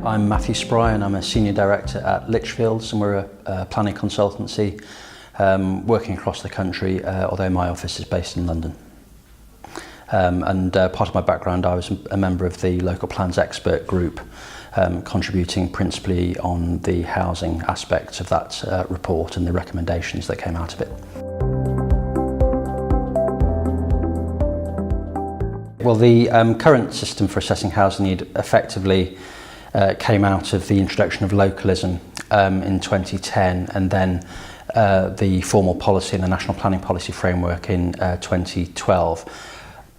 I'm Matthew Spry and I'm a Senior Director at Litchfields, and we're a planning consultancy working across the country, although my office is based in London. Part of my background, I was a member of the local plans expert group, contributing principally on the housing aspects of that report and the recommendations that came out of it. Well, the current system for assessing housing need effectively came out of the introduction of localism in 2010, and then the formal policy and the National Planning Policy Framework in 2012.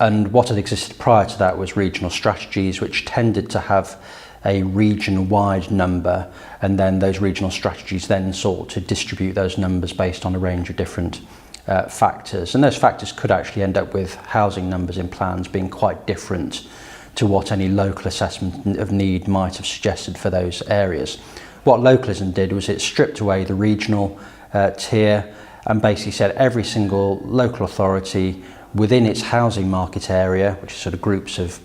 And what had existed prior to that was regional strategies, which tended to have a region-wide number, and then those regional strategies then sought to distribute those numbers based on a range of different factors. And those factors could actually end up with housing numbers in plans being quite different to what any local assessment of need might have suggested for those areas. What localism did was it stripped away the regional tier and basically said every single local authority within its housing market area, which is sort of groups of,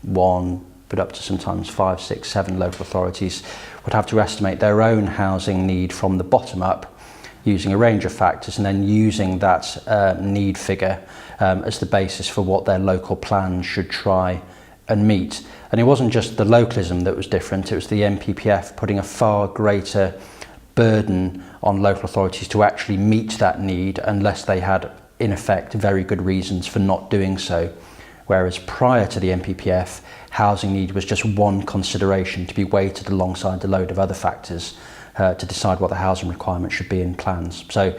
one, but up to sometimes 5, 6, 7 local authorities, would have to estimate their own housing need from the bottom up using a range of factors, and then using that need figure as the basis for what their local plan should try and meet. And it wasn't just the localism that was different, it was the NPPF putting a far greater burden on local authorities to actually meet that need unless they had, in effect, very good reasons for not doing so. Whereas prior to the NPPF, housing need was just one consideration to be weighted alongside a load of other factors to decide what the housing requirement should be in plans. So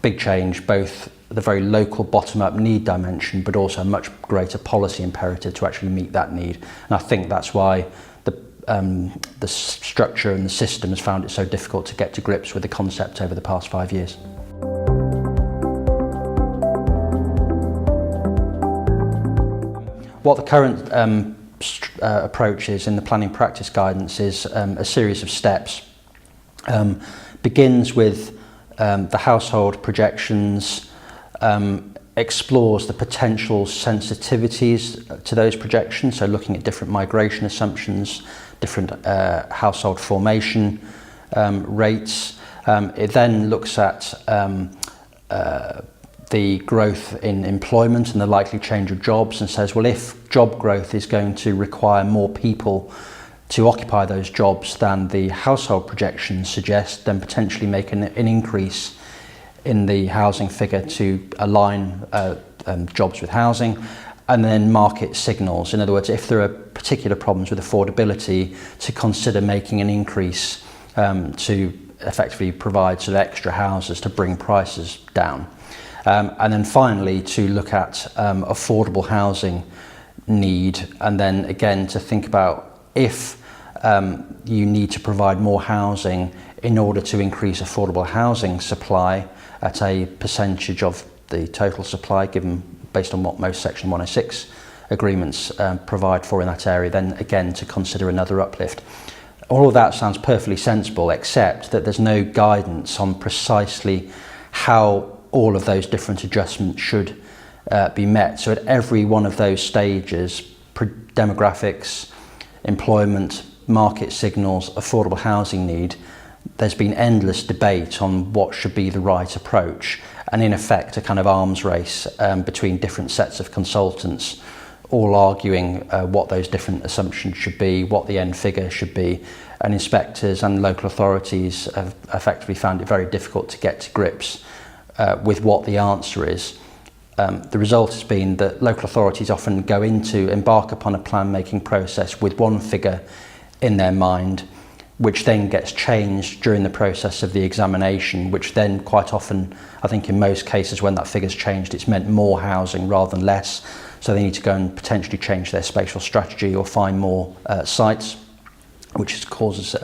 big change, both the very local bottom-up need dimension, but also a much greater policy imperative to actually meet that need. And I think that's why the structure and the system has found it so difficult to get to grips with the concept over the past 5 years. What the current approach is in the planning practice guidance is a series of steps. Begins with the household projections, explores the potential sensitivities to those projections, so looking at different migration assumptions, different household formation rates. It then looks at the growth in employment and the likely change of jobs, and says, well, if job growth is going to require more people to occupy those jobs than the household projections suggest, then potentially make an increase in the housing figure to align jobs with housing. And then market signals. In other words, if there are particular problems with affordability, to consider making an increase to effectively provide sort of extra houses to bring prices down. And then finally to look at affordable housing need, and then again to think about if you need to provide more housing in order to increase affordable housing supply at a percentage of the total supply given based on what most Section 106 agreements provide for in that area, then again to consider another uplift. All of that sounds perfectly sensible, except that there's no guidance on precisely how all of those different adjustments should be met. So at every one of those stages, demographics, employment, market signals, affordable housing need, there's been endless debate on what should be the right approach, and in effect a kind of arms race between different sets of consultants, all arguing what those different assumptions should be, what the end figure should be, and inspectors and local authorities have effectively found it very difficult to get to grips with what the answer is. The result has been that local authorities often embark upon a plan making process with one figure in their mind, which then gets changed during the process of the examination, which then quite often, I think in most cases when that figure's changed, it's meant more housing rather than less. So they need to go and potentially change their spatial strategy or find more sites, which causes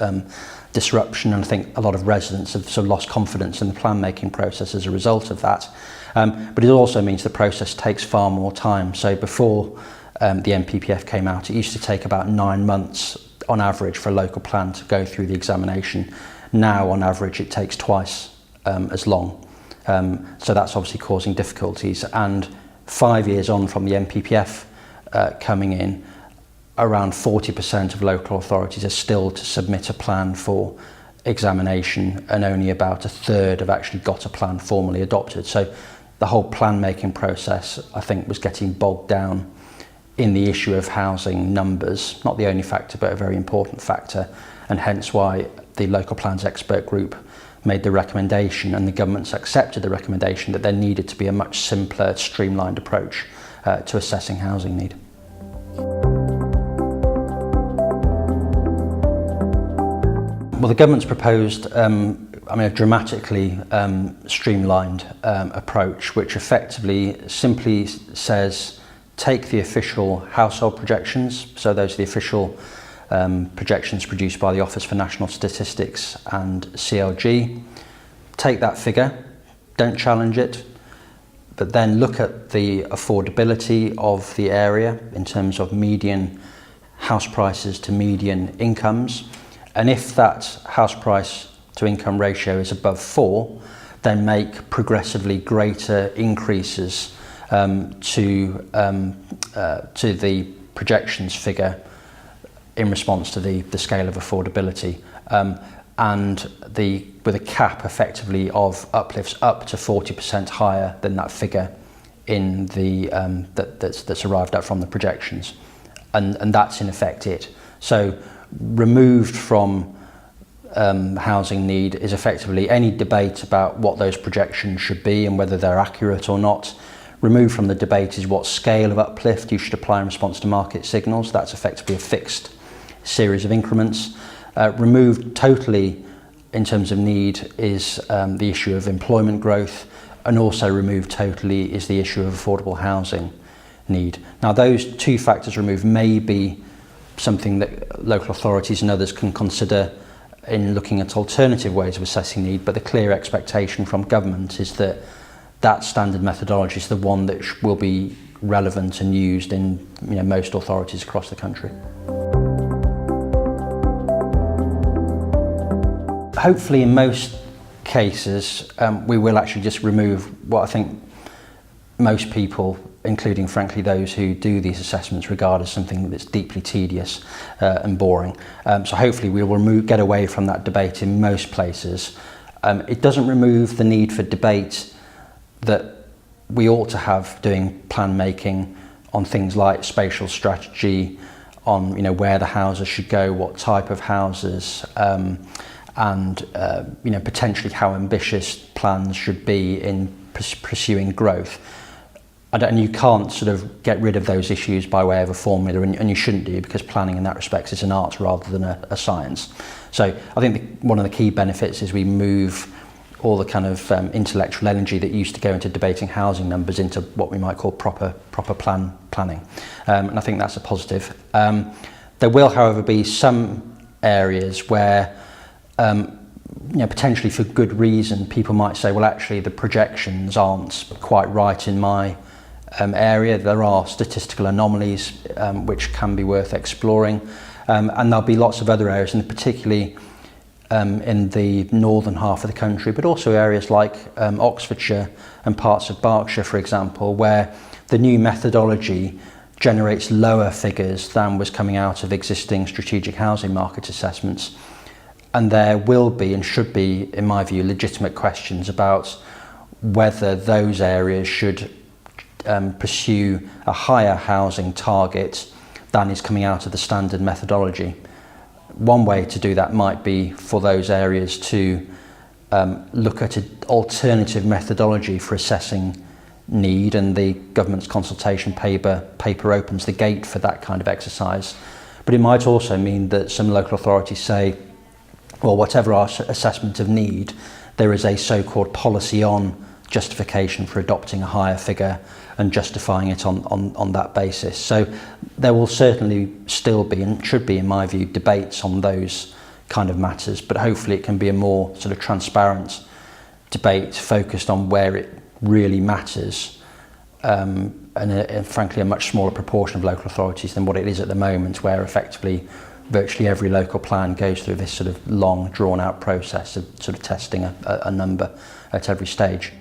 disruption, and I think a lot of residents have sort of lost confidence in the plan making process as a result of that. But it also means the process takes far more time. So before the NPPF came out, it used to take about 9 months on average for a local plan to go through the examination. Now on average it takes twice as long. So that's obviously causing difficulties, and 5 years on from the NPPF coming in, around 40% of local authorities are still to submit a plan for examination, and only about a third have actually got a plan formally adopted. So the whole plan making process, I think, was getting bogged down in the issue of housing numbers, not the only factor but a very important factor, and hence why the local plans expert group made the recommendation, and the government's accepted the recommendation, that there needed to be a much simpler, streamlined approach to assessing housing need. Well, the government's proposed a dramatically streamlined approach, which effectively simply says take the official household projections, so those are the official projections produced by the Office for National Statistics and CLG, take that figure, don't challenge it, but then look at the affordability of the area in terms of median house prices to median incomes. And if that house price to income ratio is above 4, then make progressively greater increases to the projections figure in response to the scale of affordability, and with a cap effectively of uplifts up to 40% higher than that figure in the that's arrived at from the projections, and that's in effect it. So removed from housing need is effectively any debate about what those projections should be and whether they're accurate or not. Removed from the debate is what scale of uplift you should apply in response to market signals. That's effectively a fixed series of increments. Removed totally in terms of need is the issue of employment growth, and also removed totally is the issue of affordable housing need. Now, those two factors removed may be something that local authorities and others can consider in looking at alternative ways of assessing need, but the clear expectation from government is that that standard methodology is the one that will be relevant and used in most authorities across the country. Hopefully in most cases we will actually just remove what I think most people, including frankly those who do these assessments, regard as something that's deeply tedious and boring. So hopefully we will get away from that debate in most places. It doesn't remove the need for debate that we ought to have doing plan making on things like spatial strategy, on where the houses should go, what type of houses, and potentially how ambitious plans should be in pursuing growth. And you can't sort of get rid of those issues by way of a formula, and you shouldn't do, because planning in that respect is an art rather than a science. So I think one of the key benefits is we move all the kind of intellectual energy that used to go into debating housing numbers into what we might call proper planning, and I think that's a positive. There will, however, be some areas where potentially for good reason people might say, well, actually the projections aren't quite right in my area. There are statistical anomalies which can be worth exploring, and there'll be lots of other areas, and particularly in the northern half of the country, but also areas like Oxfordshire and parts of Berkshire, for example, where the new methodology generates lower figures than was coming out of existing strategic housing market assessments. And there will be, and should be, in my view, legitimate questions about whether those areas should pursue a higher housing target than is coming out of the standard methodology. One way to do that might be for those areas to look at an alternative methodology for assessing need, and the government's consultation paper opens the gate for that kind of exercise. But it might also mean that some local authorities say, well, whatever our assessment of need, there is a so-called policy on justification for adopting a higher figure and justifying it on that basis. So there will certainly still be, and should be in my view, debates on those kind of matters, but hopefully it can be a more sort of transparent debate focused on where it really matters, and frankly a much smaller proportion of local authorities than what it is at the moment, where effectively virtually every local plan goes through this sort of long drawn out process of sort of testing a number at every stage.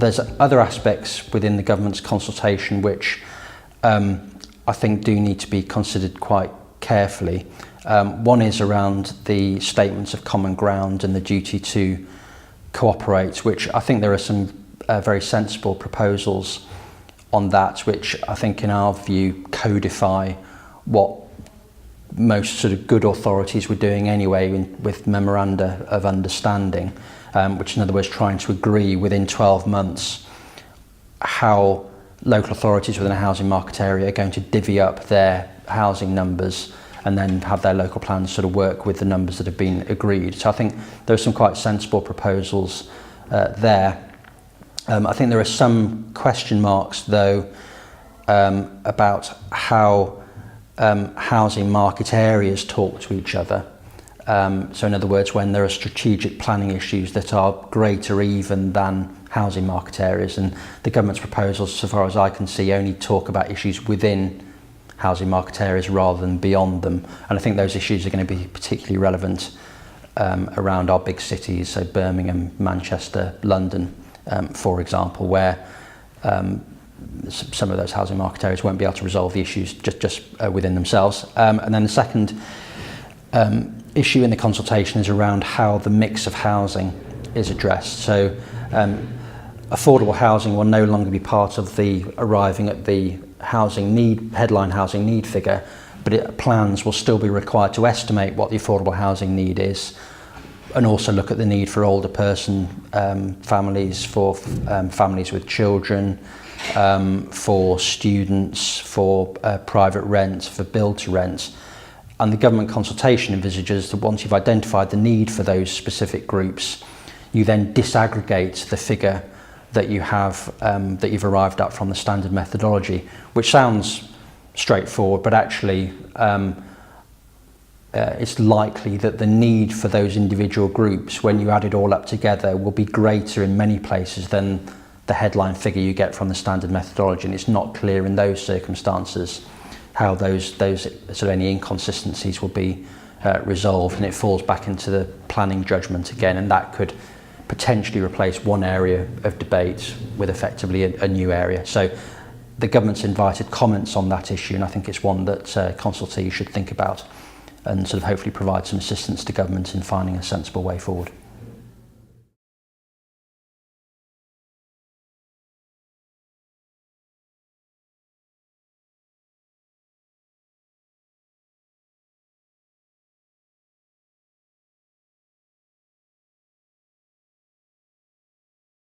There's other aspects within the government's consultation which I think do need to be considered quite carefully. One is around the statements of common ground and the duty to cooperate, which I think there are some very sensible proposals on that, which I think in our view codify what most sort of good authorities were doing anyway with memoranda of understanding, which in other words trying to agree within 12 months how local authorities within a housing market area are going to divvy up their housing numbers and then have their local plans sort of work with the numbers that have been agreed. So I think there are some quite sensible proposals there. I think there are some question marks though about how housing market areas talk to each other. So in other words, when there are strategic planning issues that are greater even than housing market areas, and the government's proposals, so far as I can see, only talk about issues within housing market areas rather than beyond them. And I think those issues are going to be particularly relevant around our big cities, so Birmingham, Manchester, London, for example, where some of those housing market areas won't be able to resolve the issues just within themselves. And then the second issue in the consultation is around how the mix of housing is addressed. So affordable housing will no longer be part of the arriving at the housing need, headline housing need figure, but plans will still be required to estimate what the affordable housing need is, and also look at the need for older person families, for families with children, for students, for private rent, for build to rent. And the government consultation envisages that once you've identified the need for those specific groups, you then disaggregate the figure that you have, that you've arrived at from the standard methodology, which sounds straightforward, but actually it's likely that the need for those individual groups, when you add it all up together, will be greater in many places than the headline figure you get from the standard methodology. And it's not clear in those circumstances how those sort of any inconsistencies will be resolved, and it falls back into the planning judgment again, and that could potentially replace one area of debate with effectively a new area. So the government's invited comments on that issue, and I think it's one that consultees should think about and sort of hopefully provide some assistance to government in finding a sensible way forward.